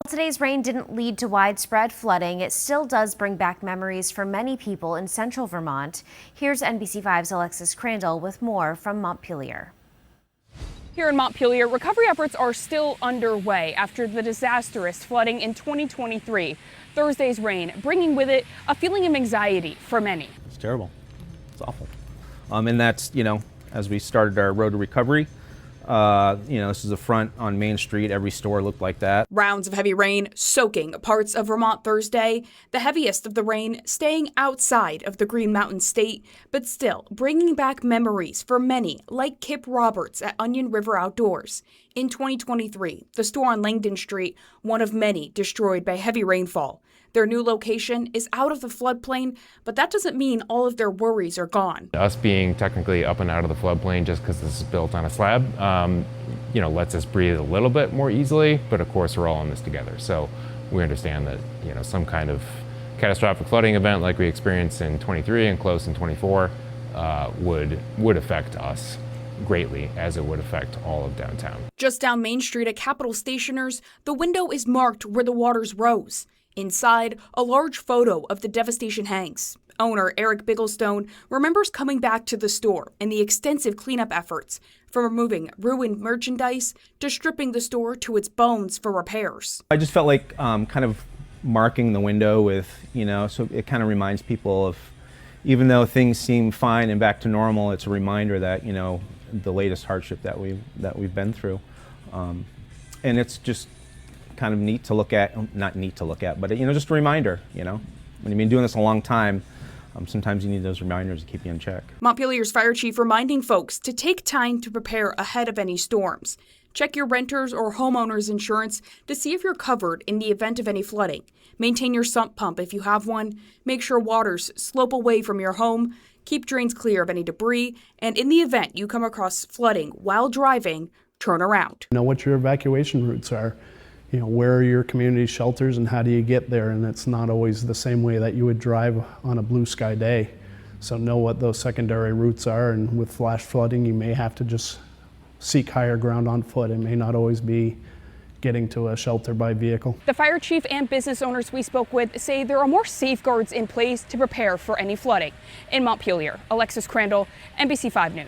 Today's rain didn't lead to widespread flooding. It still does bring back memories for many people in central Vermont. Here's NBC5's Alexis Crandall with more from Montpelier. Here in Montpelier, recovery efforts are still underway after the disastrous flooding in 2023. Thursday's rain bringing with it a feeling of anxiety for many. It's terrible. It's awful. And that's, as we started our road to recovery, this is the front on Main Street. Every store looked like that. Rounds of heavy rain soaking parts of Vermont Thursday. The heaviest of the rain staying outside of the Green Mountain State, but still bringing back memories for many, like Kip Roberts at Onion River Outdoors. In 2023, the store on Langdon Street, one of many destroyed by heavy rainfall. Their new location is out of the floodplain, but that doesn't mean all of their worries are gone. Us being technically up and out of the floodplain just because this is built on a slab, lets us breathe a little bit more easily, but of course we're all in this together. So we understand that, some kind of catastrophic flooding event like we experienced in 23 and close in 24 would affect us greatly, as it would affect all of downtown. Just down Main Street at Capitol Stationers, the window is marked where the waters rose. Inside, a large photo of the devastation hangs. Owner Eric Bigglestone remembers coming back to the store and the extensive cleanup efforts, from removing ruined merchandise to stripping the store to its bones for repairs. I just felt like kind of marking the window with, so it kind of reminds people of, even though things seem fine and back to normal, it's a reminder that, the latest hardship that we've been through. And it's just kind of neat to look at, not neat to look at, but just a reminder, when you've been doing this a long time, sometimes you need those reminders to keep you in check. Montpelier's fire chief reminding folks to take time to prepare ahead of any storms. Check your renter's or homeowner's insurance to see if you're covered in the event of any flooding. Maintain your sump pump if you have one. Make sure waters slope away from your home. Keep drains clear of any debris. And in the event you come across flooding while driving, turn around. Know what your evacuation routes are. Where are your community shelters and how do you get there? And it's not always the same way that you would drive on a blue sky day. So know what those secondary routes are, and with flash flooding, you may have to just seek higher ground on foot. It may not always be getting to a shelter by vehicle. The fire chief and business owners we spoke with say there are more safeguards in place to prepare for any flooding. In Montpelier, Alexis Crandall, NBC5 News.